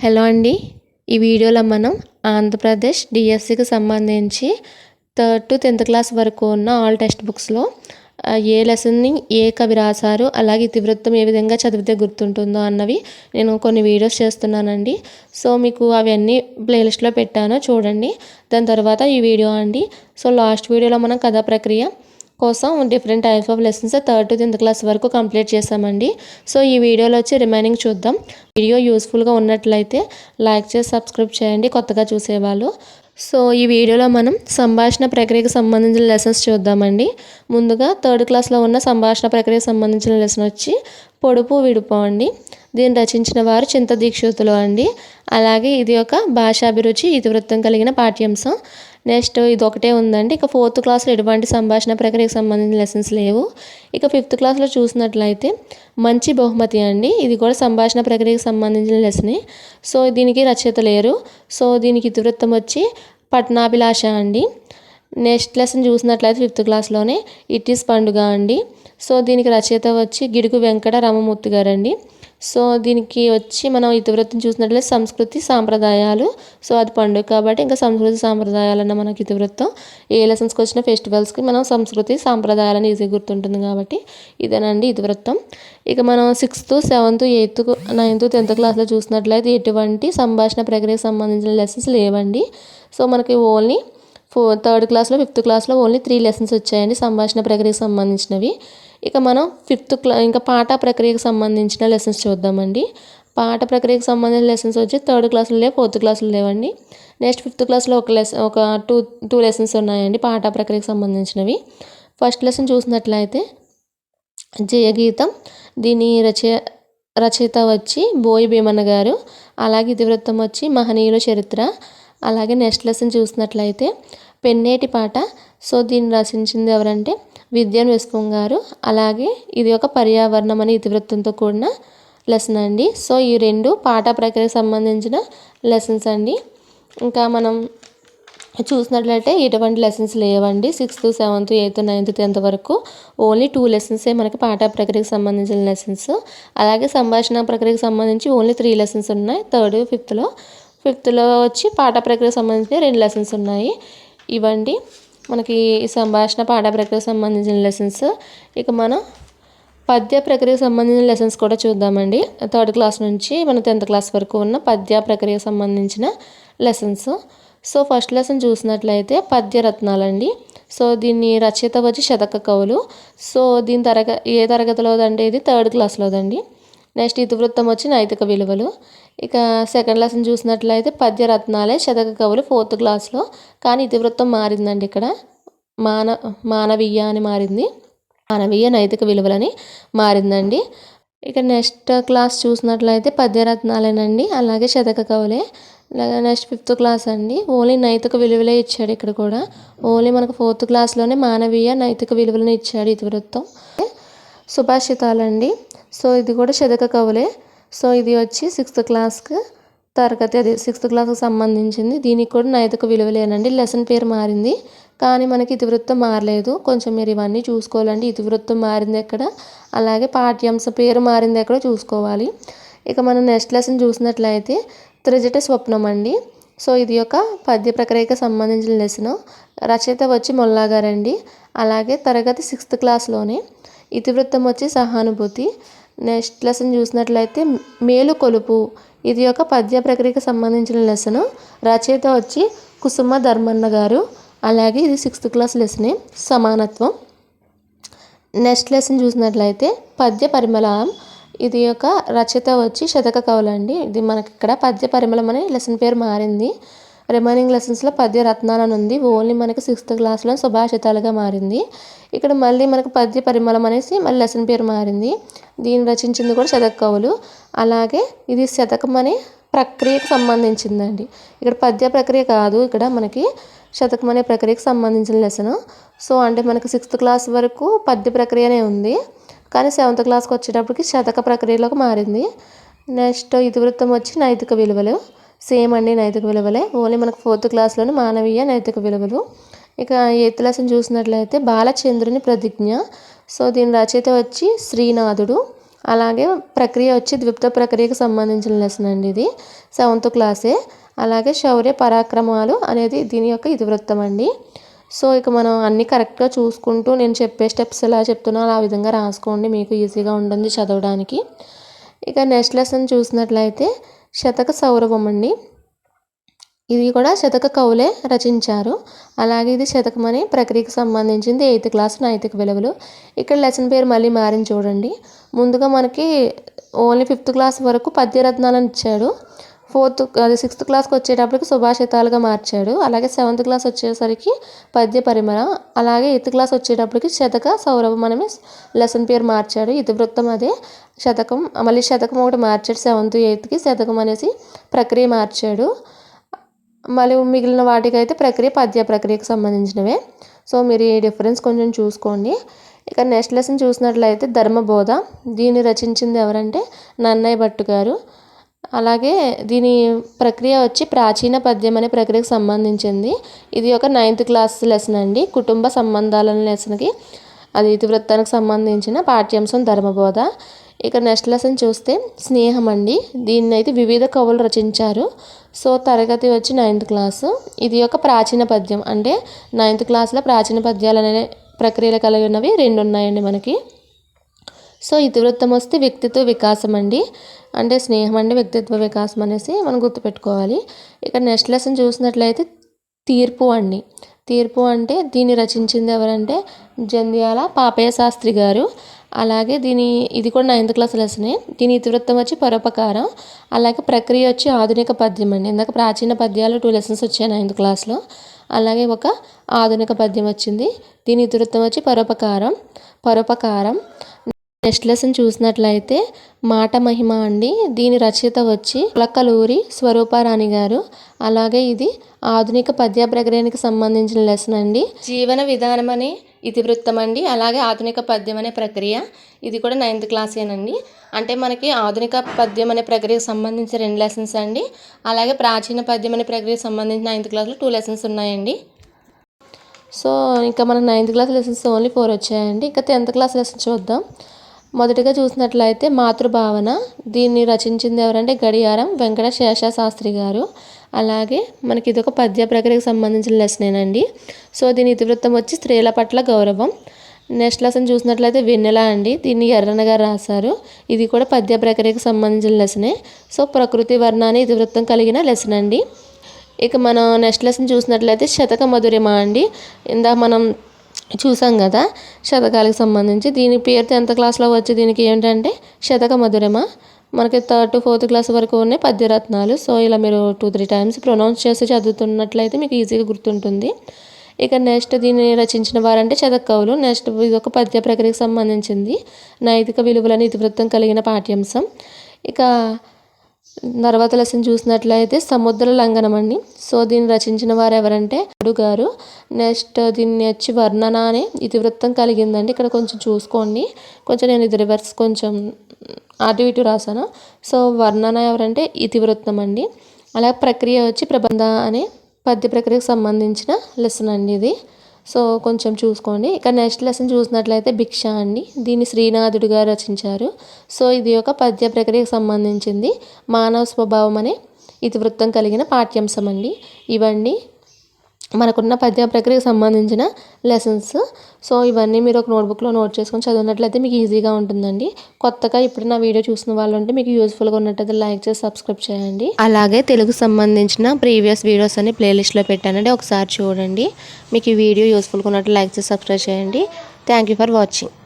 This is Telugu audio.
హలో అండి. ఈ వీడియోలో మనం ఆంధ్రప్రదేశ్ డిఎస్సికి సంబంధించి 3rd to 10th క్లాస్ వరకు ఉన్న ఆల్ టెక్స్ట్ బుక్స్లో ఏ లెసన్ని ఏ కవి రాశారు, అలాగే ఇతివృత్తం ఏ విధంగా చదివితే గుర్తుంటుందో అన్నవి నేను కొన్ని వీడియోస్ చేస్తున్నానండి. సో మీకు అవన్నీ ప్లేలిస్ట్లో పెట్టాను, చూడండి. దాని తర్వాత ఈ వీడియో అండి. సో లాస్ట్ వీడియోలో మనం కథా ప్రక్రియ కోసం different types of lessons 3rd to 10th class వరకు కంప్లీట్ చేసామండి. సో ఈ వీడియోలో వచ్చి రిమైనింగ్ చూద్దాం. వీడియో యూస్ఫుల్గా ఉన్నట్లయితే లైక్ చేసి సబ్స్క్రైబ్ చేయండి కొత్తగా చూసేవాళ్ళు. సో ఈ వీడియోలో మనం సంభాషణ ప్రక్రియకు సంబంధించిన లెసన్స్ చూద్దామండి. ముందుగా 3rd క్లాస్లో ఉన్న సంభాషణ ప్రక్రియకు సంబంధించిన లెసన్ వచ్చి పొడుపు విడుపు అండి. దీన్ని రచించిన వారు చింత దీక్షితులు అండి. అలాగే ఇది ఒక భాషాభిరుచి ఇతివృత్తం కలిగిన పాఠ్యాంశం. నెక్స్ట్ ఇది ఒకటే ఉందండి. ఇక 4th క్లాస్లో ఎటువంటి సంభాషణ ప్రక్రియకు సంబంధించిన లెసన్స్ లేవు. ఇక 5th క్లాస్లో చూసినట్లయితే మంచి బహుమతి అండి. ఇది కూడా సంభాషణ ప్రక్రియకు సంబంధించిన లెసనే. సో దీనికి రచయిత లేరు. సో దీనికి ఇతివృత్తం వచ్చి పట్నాభిలాష అండి. నెక్స్ట్ లెసన్ చూసినట్లయితే 5th క్లాస్లోనే ఇట్ ఈస్ పండుగ అండి. సో దీనికి రచయిత వచ్చి గిడుగు వెంకట రామమూర్తి గారండి. సో దీనికి వచ్చి మనం ఇతివృత్తం చూసినట్లయితే సంస్కృతి సాంప్రదాయాలు. సో అది పండుగ కాబట్టి ఇంకా సంస్కృతి సాంప్రదాయాలన్న మనకి ఇతివృత్తం. ఏ లెసన్స్కి వచ్చిన ఫెస్టివల్స్కి మనం సంస్కృతి సాంప్రదాయాలని ఈజీ గుర్తుంటుంది కాబట్టి ఇదేనండి ఇతివృత్తం. ఇక మనం 6th, 7th, 8th, 9th, 10th క్లాస్లో చూసినట్లయితే ఎటువంటి సంభాషణ ప్రక్రియకు సంబంధించిన లెసన్స్ లేవండి. సో మనకి ఓన్లీ 3rd క్లాస్లో 5th క్లాస్లో ఓన్లీ 3 లెసన్స్ వచ్చాయండి సంభాషణ ప్రక్రియకు సంబంధించినవి. ఇక మనం ఇంకా పాఠ ప్రక్రియకు సంబంధించిన లెసన్స్ చూద్దామండి. పాఠ ప్రక్రియకు సంబంధించిన లెసన్స్ వచ్చి 3rd క్లాస్లో లేవు, 4th క్లాస్లో లేవండి. నెక్స్ట్ 5th క్లాస్లో ఒక టూ లెసన్స్ ఉన్నాయండి పాఠ ప్రక్రియకు సంబంధించినవి. ఫస్ట్ లెసన్ చూసినట్లయితే జయగీతం. దీని రచయిత వచ్చి బోయి భీమన్న గారు. అలాగే ఇతివృత్తం వచ్చి మహనీయుల చరిత్ర. అలాగే నెక్స్ట్ లెసన్ చూసినట్లయితే పెన్నేటి పాట. సో దీన్ని రచించింది ఎవరంటే విద్యాన్ విశ్వం గారు. అలాగే ఇది ఒక పర్యావరణం అనే ఇతివృత్తంతో కూడిన లెసన్ అండి. సో ఈ రెండు పాఠ ప్రక్రియకు సంబంధించిన లెసన్స్ అండి. ఇంకా మనం చూసినట్లయితే ఎటువంటి లెసన్స్ లేవండి. 6th, 7th, 8th, 9th, 10th వరకు ఓన్లీ 2 లెసన్సే మనకి పాఠ ప్రక్రియకు సంబంధించిన లెసన్స్. అలాగే సంభాషణ ప్రక్రియకు సంబంధించి ఓన్లీ 3 లెసన్స్ ఉన్నాయి 3rd, 5thలో వచ్చి పాఠ ప్రక్రియకు సంబంధించిన 2 లెసన్స్ ఉన్నాయి. ఇవ్వండి మనకి సంభాషణ పాఠ ప్రక్రియకు సంబంధించిన లెసన్స్. ఇక మనం పద్య ప్రక్రియకు సంబంధించిన లెసన్స్ కూడా చూద్దామండి. 3rd క్లాస్ నుంచి మన 10th క్లాస్ వరకు ఉన్న పద్య ప్రక్రియకు సంబంధించిన లెసన్స్. సో ఫస్ట్ లెసన్ చూసినట్లయితే పద్యరత్నాలండి. సో దీన్ని రచయిత వచ్చి శతక కవులు. సో దీని ఏ తరగతిలోదండి? ఇది 3rd క్లాస్లోదండి. నెక్స్ట్ ఇతివృత్తం వచ్చి నైతిక విలువలు. ఇక సెకండ్ లెసన్ చూసినట్లయితే పద్యరత్నాలే శతక కవులు 4th క్లాస్లో. కానీ ఇతివృత్తం మారిందండి. ఇక్కడ మానవీయ అని మారింది, మానవీయ నైతిక విలువలని మారిందండి. ఇక నెక్స్ట్ క్లాస్ చూసినట్లయితే పద్యరత్నాలేనండి, అలాగే శతక కవులే. నెక్స్ట్ 5th క్లాస్ అండి. ఓన్లీ నైతిక విలువలే ఇచ్చాడు ఇక్కడ కూడా. ఓన్లీ మనకు 4th క్లాస్లోనే మానవీయ నైతిక విలువలను ఇచ్చాడు ఇతివృత్తం. సుభాషితాలండి. సో ఇది కూడా శతక కవులే. సో ఇది వచ్చి 6th క్లాస్కి తరగతి, అది 6th క్లాస్కి సంబంధించింది. దీనికి కూడా నైతిక విలువలేనండి. లెసన్ పేరు మారింది కానీ మనకి ఇతివృత్తం మారలేదు. కొంచెం మీరు ఇవన్నీ చూసుకోవాలండి. ఇతివృత్తం మారింది ఎక్కడ, అలాగే పాఠ్యాంశం పేరు మారింది ఎక్కడ చూసుకోవాలి. ఇక మనం నెక్స్ట్ లెసన్ చూసినట్లయితే త్రిజట స్వప్నం అండి. సో ఇది ఒక పద్య ప్రక్రియకు సంబంధించిన లెసన్. రచయిత వచ్చి మొల్లా గారండి. అలాగే తరగతి 6th క్లాస్లోనే. ఇతివృత్తం వచ్చి సహానుభూతి. నెక్స్ట్ లెసన్ చూసినట్లయితే మేలు కొలుపు. ఇది ఒక పద్య ప్రక్రియకు సంబంధించిన లెసన్. రచయిత వచ్చి కుసుమ ధర్మన్న గారు. అలాగే ఇది 6th క్లాస్ లెసనే, సమానత్వం. నెక్స్ట్ లెసన్ చూసినట్లయితే పద్య పరిమళం. ఇది ఒక రచయిత వచ్చి శతక కవులండి. ఇది మనకి ఇక్కడ పద్య పరిమళం అనే లెసన్ పేరు మారింది. రిమైనింగ్ లెసన్స్లో పద్య రత్నాలను ఉంది. ఓన్లీ మనకి 6th క్లాస్లో సుభాషితాలుగా మారింది. ఇక్కడ మళ్ళీ మనకు పద్య పరిమళం అనేసి మళ్ళీ లెసన్ పేరు మారింది. దీన్ని రచించింది కూడా శతక కవులు. అలాగే ఇది శతకం అనే ప్రక్రియకు సంబంధించిందండి. ఇక్కడ పద్య ప్రక్రియ కాదు, ఇక్కడ మనకి శతకం అనే ప్రక్రియకు సంబంధించిన లెసన్. సో అంటే మనకి 6th క్లాస్ వరకు పద్య ప్రక్రియనే ఉంది, కానీ 7th క్లాస్కి వచ్చేటప్పటికి శతక ప్రక్రియలోకి మారింది. నెక్స్ట్ ఇతివృత్తం వచ్చి నైతిక విలువలు. సేమ్ అండి, నైతిక విలువలే. ఓన్లీ మనకు 4th క్లాస్లోని మానవీయ నైతిక విలువలు. ఇక 8th లెసన్ చూసినట్లయితే బాలచంద్రుని ప్రతిజ్ఞ. సో దీని రచయిత వచ్చి శ్రీనాథుడు. అలాగే ప్రక్రియ వచ్చి ద్విప్త ప్రక్రియకు సంబంధించిన లెసన్ అండి ఇది, 7th క్లాసే. అలాగే శౌర్య పరాక్రమాలు అనేది దీని యొక్క ఇతివృత్తం అండి. సో ఇక మనం అన్నీ కరెక్ట్గా చూసుకుంటూ నేను చెప్పే స్టెప్స్ ఎలా చెప్తున్నానో ఆ విధంగా రాసుకోండి, మీకు ఈజీగా ఉంటుంది చదవడానికి. ఇక నెక్స్ట్ లెసన్ చూసినట్లయితే శతక సౌరభం అండి. ఇది కూడా శతక కవులే రచించారు. అలాగే ఇది శతకం అనే ప్రక్రియకు సంబంధించింది, 8th క్లాస్ నైతిక విలువలు. ఇక్కడ లెసన్ పేరు మళ్ళీ మారింది చూడండి. ముందుగా మనకి ఓన్లీ 5th క్లాస్ వరకు పద్యరత్నాలను ఇచ్చాడు. 6th క్లాస్కి వచ్చేటప్పటికి సుభాషితాలుగా మార్చాడు. అలాగే 7th క్లాస్ వచ్చేసరికి పద్య పరిమళ. అలాగే 8th క్లాస్ వచ్చేటప్పటికి శతక సౌరభం అనే లెసన్ పేరు మార్చాడు. ఇతివృత్తం అదే శతకం, మళ్ళీ శతకం ఒకటి మార్చాడు. 7th 8th శతకం అనేసి ప్రక్రియ మార్చాడు. మళ్ళీ మిగిలిన వాటికైతే ప్రక్రియ పద్య ప్రక్రియకు సంబంధించినవే. సో మీరు ఈ డిఫరెన్స్ కొంచెం చూసుకోండి. ఇక నెక్స్ట్ లెసన్ చూసినట్లయితే ధర్మబోధ. దీన్ని రచించింది ఎవరంటే నన్నయ్య భట్టు గారు. అలాగే దీని ప్రక్రియ వచ్చి ప్రాచీన పద్యం అనే ప్రక్రియకు సంబంధించింది. ఇది ఒక 9th క్లాస్ లెసన్ అండి. కుటుంబ సంబంధాల లెసన్కి అది ఇతివృత్తానికి సంబంధించిన పాఠ్యాంశం ధర్మబోధ. ఇక నెక్స్ట్ లెసన్ చూస్తే స్నేహం అండి. దీన్ని అయితే వివిధ కవులు రచించారు. సో తరగతి వచ్చి 9th క్లాసు. ఇది ఒక ప్రాచీన పద్యం, అంటే 9th క్లాస్లో ప్రాచీన పద్యాలు అనే ప్రక్రియలు కలిగినవి 2 ఉన్నాయండి మనకి. సో ఇతివృత్తం వస్తే వ్యక్తిత్వ వికాసం అండి, అంటే స్నేహం అంటే వ్యక్తిత్వ వికాసం అనేసి మనం గుర్తుపెట్టుకోవాలి. ఇక నెక్స్ట్ లెసన్ చూసినట్లయితే తీర్పు అండి. తీర్పు అంటే దీన్ని రచించింది ఎవరంటే జంధ్యాల పాపయ్య శాస్త్రి గారు. అలాగే ఇది కూడా 9th క్లాస్ లెసనే. దీని ఇతివృత్తం వచ్చి పరోపకారం. అలాగే ప్రక్రియ వచ్చి ఆధునిక పద్యం అండి. ఇందాక ప్రాచీన పద్యాలు 2 లెసన్స్ వచ్చాయి 9th క్లాస్లో. అలాగే ఒక ఆధునిక పద్యం వచ్చింది. దీని ఇతివృత్తం వచ్చి పరోపకారం. నెక్స్ట్ లెసన్ చూసినట్లయితే మాట మహిమ అండి. దీని రచయిత వచ్చి లక్కలూరి స్వరూపారాణి గారు. అలాగే ఇది ఆధునిక పద్య ప్రక్రియకి సంబంధించిన లెసన్ అండి. జీవన విధానం అనే ఇతివృత్తం అండి. అలాగే ఆధునిక పద్యం అనే ప్రక్రియ, ఇది కూడా 9th క్లాసేనండి. అంటే మనకి ఆధునిక పద్యం అనే ప్రక్రియకు సంబంధించిన 2 లెసన్స్ అండి. అలాగే ప్రాచీన పద్యం అనే ప్రక్రియకు సంబంధించిన 9th క్లాస్లో 2 లెసన్స్ ఉన్నాయండి. సో ఇంకా మనకు 9th క్లాస్ లెసన్స్ ఓన్లీ 4 వచ్చాయండి. ఇంకా 10th క్లాస్ లెసన్ చూద్దాం. మొదటిగా చూసినట్లయితే మాతృభావన. దీన్ని రచించింది ఎవరంటే గడియారం వెంకట శేషశాస్త్రి గారు. అలాగే మనకి ఇది ఒక పద్య ప్రక్రియకు సంబంధించిన లెసనేనండి. సో దీని ఇతివృత్తం వచ్చి స్త్రీల పట్ల గౌరవం. నెక్స్ట్ లెసన్ చూసినట్లయితే వెన్నెల అండి. దీన్ని ఎర్రన్న గారు రాశారు. ఇది కూడా పద్య ప్రక్రియకు సంబంధించిన లెసనే. సో ప్రకృతి వర్ణాన్ని ఇతివృత్తం కలిగిన లెసన్ అండి. ఇక మనం నెక్స్ట్ లెసన్ చూసినట్లయితే శతక మధురిమ అండి. ఇందాక మనం చూసాం కదా శతకాలకు సంబంధించి. దీని పేరు 10th క్లాస్లో వచ్చి దీనికి ఏంటంటే శతక మధురిమ. మనకి 3rd to 4th క్లాస్ వరకు ఉన్నాయి పద్యరత్నాలు. సో ఇలా మీరు 2-3 టైమ్స్ ప్రొనౌన్స్ చేసి చదువుతున్నట్లయితే మీకు ఈజీగా గుర్తుంటుంది. ఇక నెక్స్ట్ దీన్ని రచించిన వారంటే శతక కవులు. నెక్స్ట్ ఇది ఒక పద్య ప్రక్రియకు సంబంధించింది, నైతిక విలువలని ఇతివృత్తం కలిగిన పాఠ్యాంశం. ఇక తర్వాత లెసన్ చూసినట్లయితే సముద్ర లంఘనం అండి. సో దీన్ని రచించిన వారు ఎవరంటే అడు గారు. నెక్స్ట్ దీన్ని వచ్చి వర్ణన అనే ఇతివృత్తం కలిగిందండి. ఇక్కడ కొంచెం చూసుకోండి, కొంచెం నేను ఇది రివర్స్ కొంచెం అటు ఇటు రాశాను. సో వర్ణన ఎవరంటే ఇతివృత్తం అండి. అలాగే ప్రక్రియ వచ్చి ప్రబంధ అనే పద్య ప్రక్రియకు సంబంధించిన లెసన్ అండి ఇది. సో కొంచెం చూసుకోండి. ఇక నెక్స్ట్ లెసన్ చూసినట్లయితే భిక్ష అండి. దీన్ని శ్రీనాథుడు గారు రచించారు. సో ఇది ఒక పద్య ప్రక్రియకు సంబంధించింది, మానవ స్వభావం అనే ఇతివృత్తం కలిగిన పాఠ్యాంశం అండి. ఇవన్నీ మనకున్న పద్య ప్రక్రియకు సంబంధించిన లెసన్స్. సో ఇవన్నీ మీరు ఒక నోట్బుక్లో నోట్ చేసుకొని చదివినట్లయితే మీకు ఈజీగా ఉంటుందండి. కొత్తగా ఇప్పుడు నా వీడియో చూసిన వాళ్ళు ఉంటే మీకు యూస్ఫుల్గా ఉన్నట్టయితే లైక్ చేసి సబ్స్క్రైబ్ చేయండి. అలాగే తెలుగు సంబంధించిన ప్రీవియస్ వీడియోస్ అన్ని ప్లేలిస్ట్లో పెట్టానండి, ఒకసారి చూడండి. మీకు ఈ వీడియో యూస్ఫుల్గా ఉన్నట్టు లైక్ చేసి సబ్స్క్రైబ్ చేయండి. Thank you for watching.